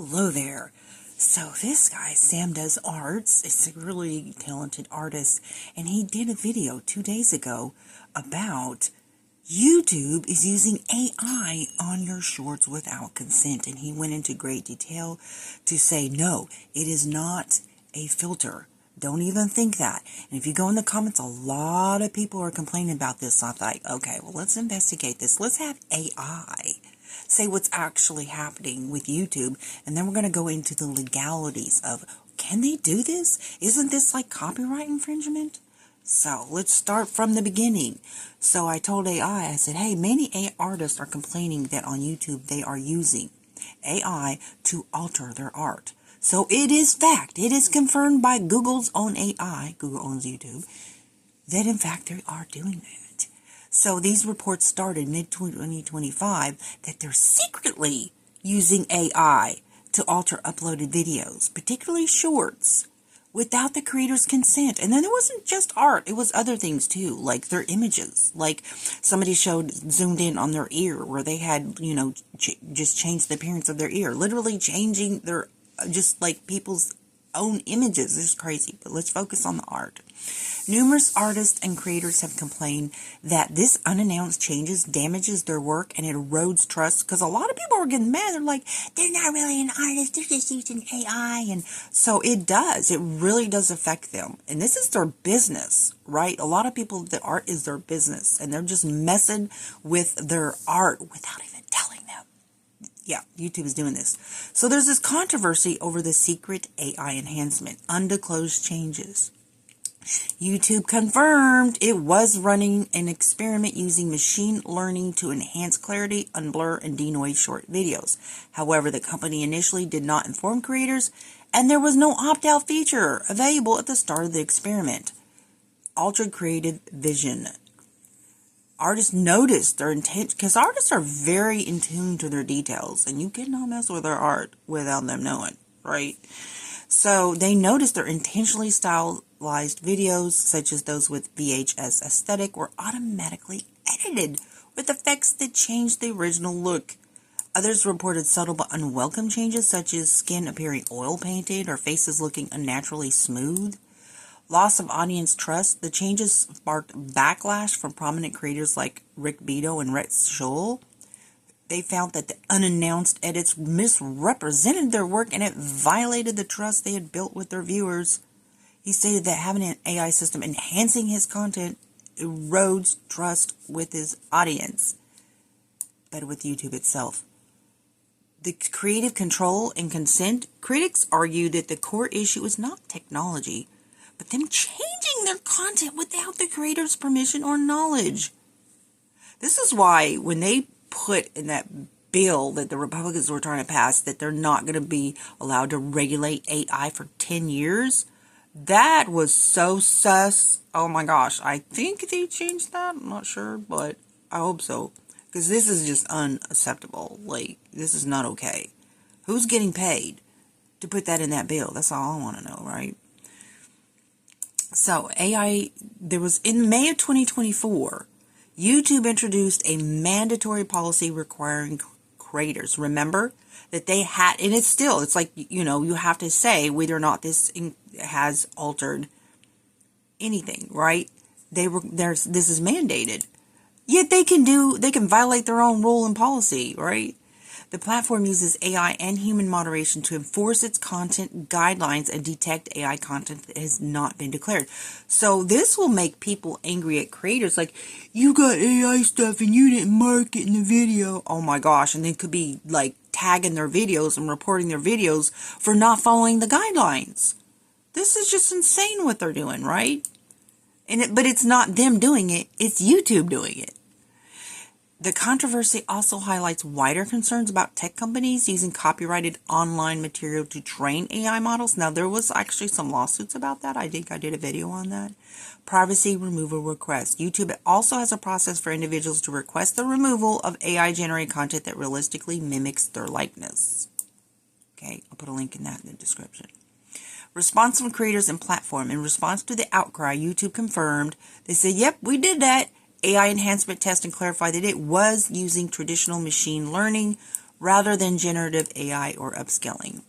Hello there. So this guy, Sam Does Arts, is a really talented artist, and he did a video 2 days ago about YouTube is using AI on your shorts without consent, and he went into great detail to say, no, it is not a filter. Don't even think that. And if you go in the comments, a lot of people are complaining about this. So I thought, okay, well, let's investigate this. Let's have AI say what's actually happening with YouTube, and then we're going to go into the legalities of, can they do this? Isn't this like copyright infringement? So let's start from the beginning. So I told AI, I said, hey, many AI artists are complaining that on YouTube they are using AI to alter their art. So it is fact, it is confirmed by Google's own AI, Google owns YouTube, that in fact they are doing that. So these reports started mid-2025 that they're secretly using AI to alter uploaded videos, particularly shorts, without the creator's consent. And then it wasn't just art, it was other things too, like their images. Like somebody zoomed in on their ear where they had, just changed the appearance of their ear, literally changing their, just like people's own images. It's crazy, but let's focus on the art. Numerous artists and creators have complained that this unannounced changes damages their work and it erodes trust, because a lot of people are getting mad. They're like, they're not really an artist, they're just using AI. And so it does. It really does affect them. And this is their business, right? A lot of people, the art is their business, and they're just messing with their art without even telling them. Yeah, YouTube is doing this. So there's this controversy over the secret AI enhancement, undisclosed changes. YouTube confirmed it was running an experiment using machine learning to enhance clarity, unblur, and denoise short videos. However, the company initially did not inform creators, and there was no opt-out feature available at the start of the experiment. Altered creative vision. Artists noticed their intent, because artists are very in tune to their details, and you cannot mess with their art without them knowing, right? So they noticed their intentionally stylized videos, such as those with VHS aesthetic, were automatically edited with effects that changed the original look. Others reported subtle but unwelcome changes, such as skin appearing oil painted or faces looking unnaturally smooth. Loss of audience trust. The changes sparked backlash from prominent creators like Rick Beato and Rhett Shull. They found that the unannounced edits misrepresented their work and it violated the trust they had built with their viewers. He stated that having an AI system enhancing his content erodes trust with his audience, but with YouTube itself. The creative control and consent. Critics argue that the core issue is not technology, but them changing their content without the creator's permission or knowledge. This is why when they put in that bill that the Republicans were trying to pass, that they're not going to be allowed to regulate AI for 10 years, that was so sus. Oh my gosh, I think they changed that. I'm not sure, but I hope so, because this is just unacceptable. Like, this is not okay. Who's getting paid to put that in that bill? That's all I want to know, right? So AI, there was in May of 2024, YouTube introduced a mandatory policy requiring creators. Remember that they had, and it's like, you have to say whether or not this has altered anything, right? This is mandated. Yet they can violate their own rule and policy, right? The platform uses AI and human moderation to enforce its content guidelines and detect AI content that has not been declared. So this will make people angry at creators, like, you got AI stuff and you didn't mark it in the video. Oh my gosh, and they could be like tagging their videos and reporting their videos for not following the guidelines. This is just insane what they're doing, right? But it's not them doing it, it's YouTube doing it. The controversy also highlights wider concerns about tech companies using copyrighted online material to train AI models. Now, there was actually some lawsuits about that. I think I did a video on that. Privacy removal request. YouTube also has a process for individuals to request the removal of AI-generated content that realistically mimics their likeness. Okay, I'll put a link in that in the description. Response from creators and platform. In response to the outcry, YouTube confirmed. They said, yep, we did that. AI enhancement test and clarify that it was using traditional machine learning rather than generative AI or upscaling.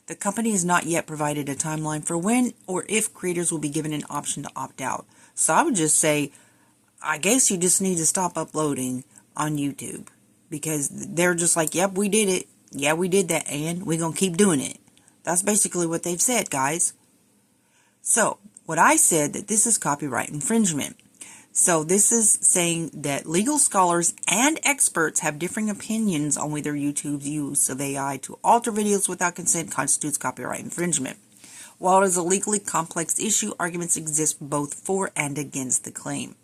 The company has not yet provided a timeline for when or if creators will be given an option to opt out. So I would just say, I guess you just need to stop uploading on YouTube, because they're just like, yep, we did it. Yeah, we did that, and we're going to keep doing it. That's basically what they've said, guys. So, what I said, that this is copyright infringement. So this is saying that legal scholars and experts have differing opinions on whether YouTube's use of AI to alter videos without consent constitutes copyright infringement. While it is a legally complex issue, arguments exist both for and against the claim.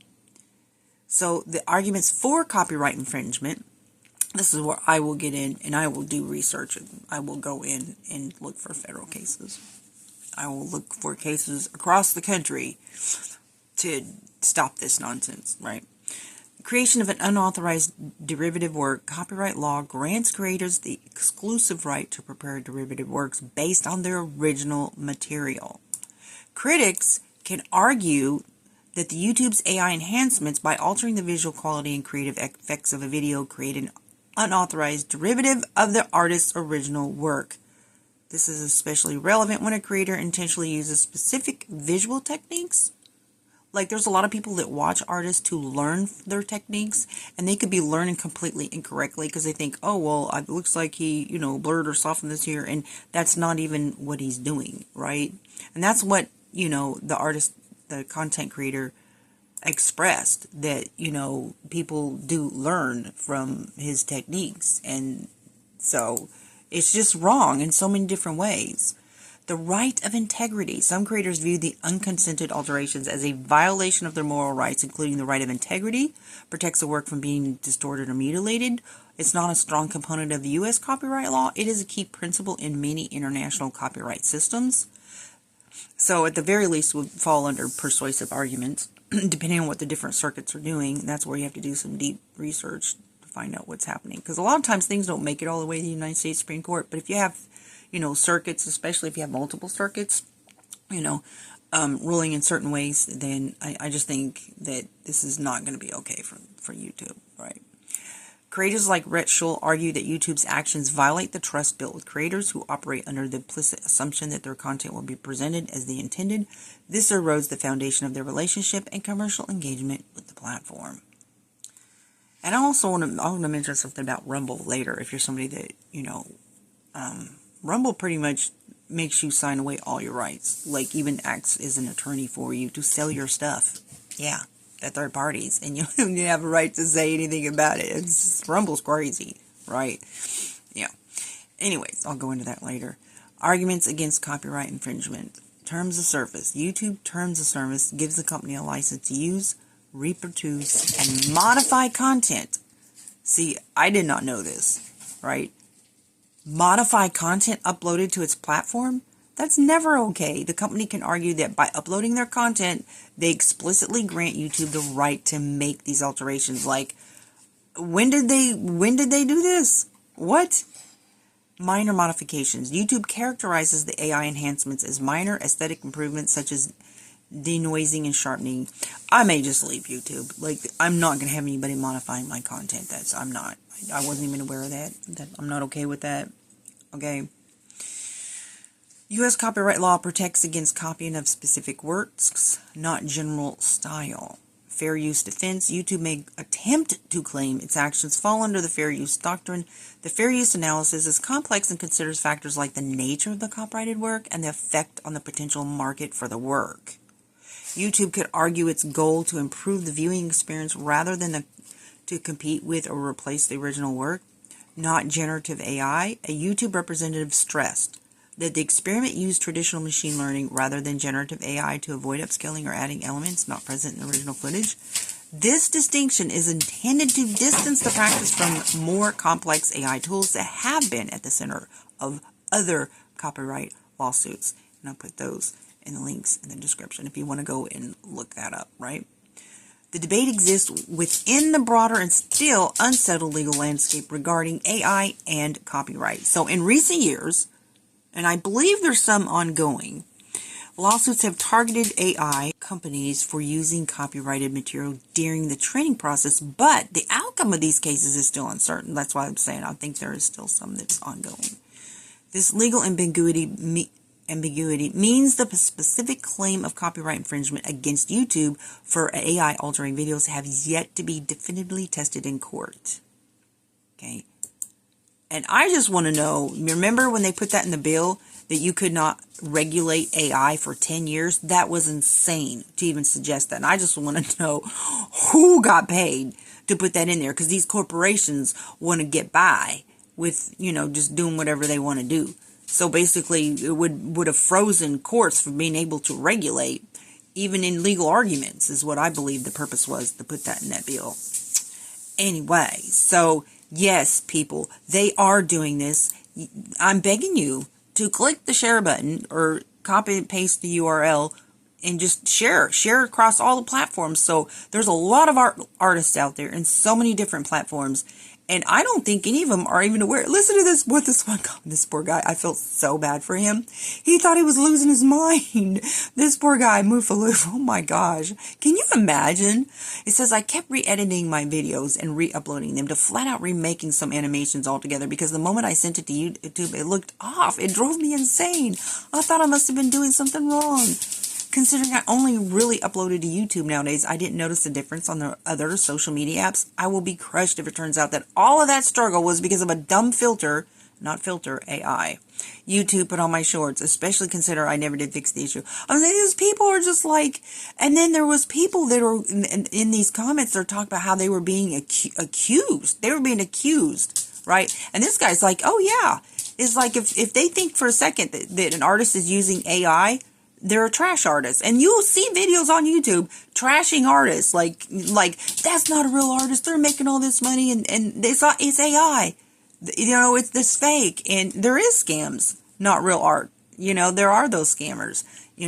So the arguments for copyright infringement, this is where I will get in and I will do research. I will go in and look for federal cases. I will look for cases across the country to stop this nonsense, right? Creation of an unauthorized derivative work. Copyright law grants creators the exclusive right to prepare derivative works based on their original material. Critics can argue that the YouTube's AI enhancements, by altering the visual quality and creative effects of a video, create an unauthorized derivative of the artist's original work. This is especially relevant when a creator intentionally uses specific visual techniques. Like, there's a lot of people that watch artists to learn their techniques, and they could be learning completely incorrectly because they think, oh, well, it looks like he, blurred or softened this here, and that's not even what he's doing, right? And that's what, the artist, the content creator expressed, that, people do learn from his techniques, and so it's just wrong in so many different ways. The right of integrity. Some creators view the unconsented alterations as a violation of their moral rights, including the right of integrity, protects the work from being distorted or mutilated. It's not a strong component of the U.S. copyright law. It is a key principle in many international copyright systems. So at the very least would fall under persuasive arguments, depending on what the different circuits are doing. That's where you have to do some deep research to find out what's happening. Because a lot of times things don't make it all the way to the United States Supreme Court. But if you have circuits, especially if you have multiple circuits, ruling in certain ways, then I just think that this is not going to be okay for YouTube, right? Creators like Rhett Shull argue that YouTube's actions violate the trust built with creators who operate under the implicit assumption that their content will be presented as they intended. This erodes the foundation of their relationship and commercial engagement with the platform. And I also want to mention something about Rumble later. If you're somebody that, Rumble pretty much makes you sign away all your rights. Like, even acts as an attorney for you to sell your stuff. Yeah, at third parties. And you don't even have a right to say anything about it. Rumble's crazy, right? Yeah. Anyways, I'll go into that later. Arguments against copyright infringement. Terms of service. YouTube terms of service gives the company a license to use, reproduce, and modify content. See, I did not know this, right? Modify content uploaded to its platform? That's never okay. The company can argue that by uploading their content, they explicitly grant YouTube the right to make these alterations. Like, when did they do this? What? Minor modifications. YouTube characterizes the AI enhancements as minor aesthetic improvements such as denoising and sharpening. I may just leave YouTube. Like, I'm not going to have anybody modifying my content. I'm not. I wasn't even aware of that. I'm not okay with that. Okay. U.S. copyright law protects against copying of specific works, not general style. Fair use defense. YouTube may attempt to claim its actions fall under the fair use doctrine. The fair use analysis is complex and considers factors like the nature of the copyrighted work and the effect on the potential market for the work. YouTube could argue its goal to improve the viewing experience rather than to compete with or replace the original work. Not generative AI. A YouTube representative stressed that the experiment used traditional machine learning rather than generative AI to avoid upscaling or adding elements not present in the original footage. This distinction is intended to distance the practice from more complex AI tools that have been at the center of other copyright lawsuits. And I'll put those in the links in the description if you want to go and look that up, right? The debate exists within the broader and still unsettled legal landscape regarding AI and copyright. So in recent years, and I believe there's some ongoing, Lawsuits have targeted AI companies for using copyrighted material during the training process, but the outcome of these cases is still uncertain. That's why I'm saying I think there is still some that's ongoing. This legal ambiguity means the specific claim of copyright infringement against YouTube for AI altering videos have yet to be definitively tested in court. Okay. And I just want to know, remember when they put that in the bill that you could not regulate AI for 10 years? That was insane to even suggest that. And I just want to know who got paid to put that in there, because these corporations want to get by with, just doing whatever they want to do. So basically, it would have frozen courts from being able to regulate, even in legal arguments, is what I believe the purpose was to put that in that bill. Anyway, so yes, people, they are doing this. I'm begging you to click the share button or copy and paste the URL and just share across all the platforms. So there's a lot of artists out there in so many different platforms. And I don't think any of them are even aware. Listen to this, what this poor guy, I felt so bad for him. He thought he was losing his mind. This poor guy, Moofaloof, oh my gosh. Can you imagine? It says, I kept re-editing my videos and re-uploading them to flat out remaking some animations altogether, because the moment I sent it to YouTube, it looked off. It drove me insane. I thought I must have been doing something wrong. Considering I only really uploaded to YouTube nowadays, I didn't notice the difference on the other social media apps. I will be crushed if it turns out that all of that struggle was because of a dumb filter, not filter, AI, YouTube put on my shorts, especially consider I never did fix the issue. I mean, these people are just like, and then there was people that were in these comments that are talking about how they were being accused. They were being accused, right? And this guy's like, oh yeah. It's like if they think for a second that an artist is using AI, they're a trash artist. And you'll see videos on YouTube trashing artists like that's not a real artist. They're making all this money and it's AI. It's this fake. And there is scams, not real art. There are those scammers,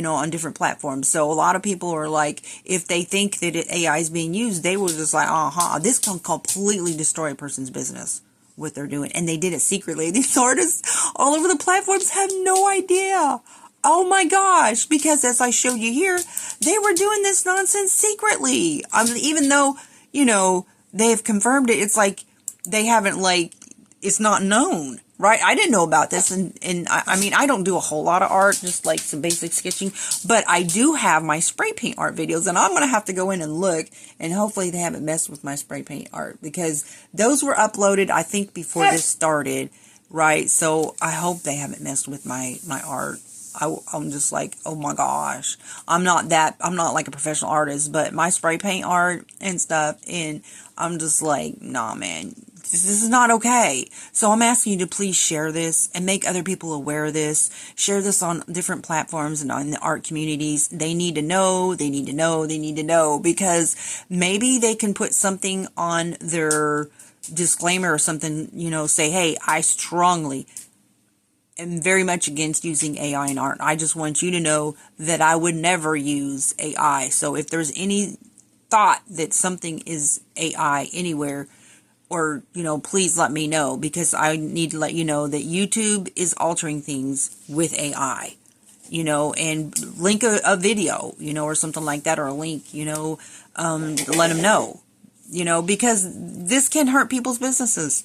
on different platforms. So a lot of people are like, if they think that AI is being used, they will just like, this can completely destroy a person's business, what they're doing. And they did it secretly. These artists all over the platforms have no idea. Oh my gosh, because as I showed you here, they were doing this nonsense secretly. Even though, they have confirmed it, it's like they haven't, it's not known, right? I didn't know about this, and I don't do a whole lot of art, just like some basic sketching, but I do have my spray paint art videos, and I'm going to have to go in and look, and hopefully they haven't messed with my spray paint art, because those were uploaded, I think, before this started, right? So I hope they haven't messed with my art. I'm just like, oh my gosh, I'm not like a professional artist, but my spray paint art and stuff, and I'm just like, nah, man, this is not okay. So I'm asking you to please share this and make other people aware of this. Share this on different platforms and on the art communities. They need to know, because maybe they can put something on their disclaimer or something, say, hey, I strongly am very much against using AI in art. I just want you to know that I would never use AI. So if there's any thought that something is AI anywhere, or, please let me know, because I need to let you know that YouTube is altering things with AI, and link a video, or something like that, or a link, let them know, because this can hurt people's businesses.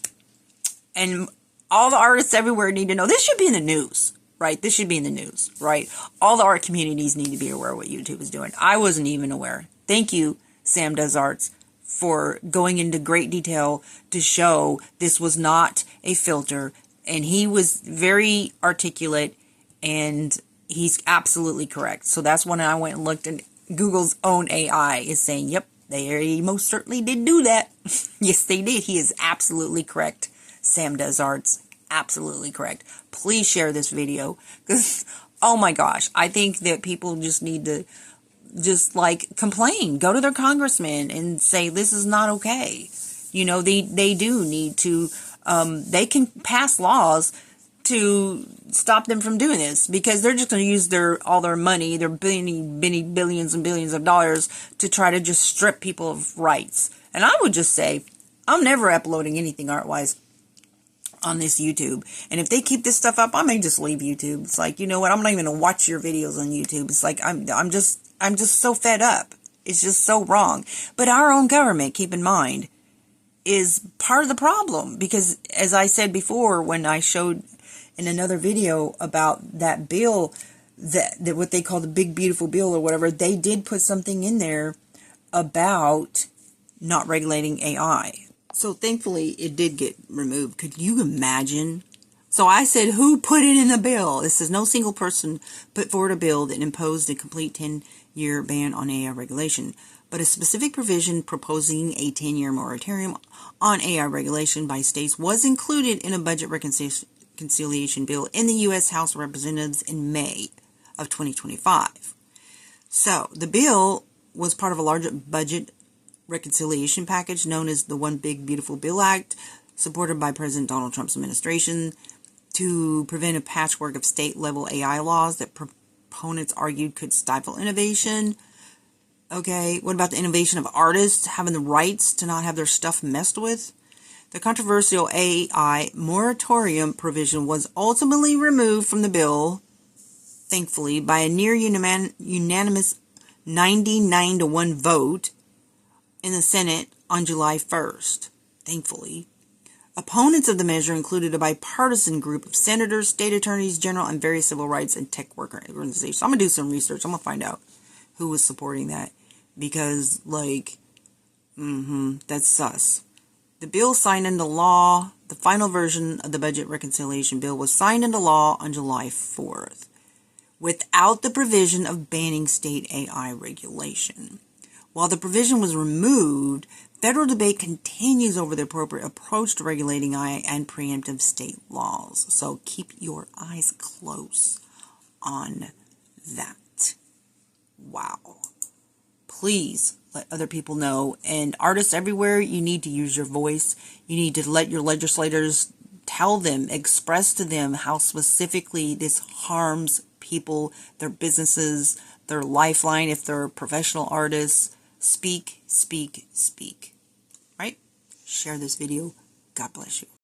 And all the artists everywhere need to know. This should be in the news, right? This should be in the news, right? All the art communities need to be aware of what YouTube is doing. I wasn't even aware. Thank you, Sam Does Arts, for going into great detail to show this was not a filter. And he was very articulate, and he's absolutely correct. So that's when I went and looked, and Google's own AI is saying, yep, they most certainly did do that. Yes, they did. He is absolutely correct. Sam Does Arts, absolutely correct. Please share this video, because, oh my gosh, I think that people just need to complain, go to their congressman and say, this is not okay. They do need to, they can pass laws to stop them from doing this, because they're just going to use all their money, their billions and billions of dollars, to try to just strip people of rights. And I would just say, I'm never uploading anything art-wise on this YouTube. And if they keep this stuff up, I may just leave YouTube. It's like, you know what? I'm not even going to watch your videos on YouTube. It's like, I'm just so fed up. It's just so wrong. But our own government, keep in mind, is part of the problem, because as I said before, when I showed in another video about that bill, that what they call the big beautiful bill or whatever, they did put something in there about not regulating AI. So thankfully it did get removed. Could you imagine? So I said, who put it in the bill? It says no single person put forward a bill that imposed a complete 10-year ban on AI regulation, but a specific provision proposing a 10-year moratorium on AI regulation by states was included in a budget reconciliation bill in the U.S. House of Representatives in May of 2025. So the bill was part of a larger budget reconciliation package known as the One Big Beautiful Bill Act, supported by President Donald Trump's administration to prevent a patchwork of state-level AI laws that proponents argued could stifle innovation. Okay, what about the innovation of artists having the rights to not have their stuff messed with? The controversial AI moratorium provision was ultimately removed from the bill, thankfully, by a near unanimous 99-1 vote in the Senate on July 1st, thankfully. Opponents of the measure included a bipartisan group of senators, state attorneys general, and various civil rights and tech worker organizations. I'm going to do some research. I'm going to find out who was supporting that, because, like, that's sus. The bill signed into law, the final version of the budget reconciliation bill was signed into law on July 4th, without the provision of banning state AI regulation. While the provision was removed, federal debate continues over the appropriate approach to regulating AI and preemptive state laws. So keep your eyes close on that. Wow. Please let other people know. And artists everywhere, you need to use your voice. You need to let your legislators tell them, express to them how specifically this harms people, their businesses, their lifeline, if they're professional artists. Speak, speak, speak. Right? Share this video. God bless you.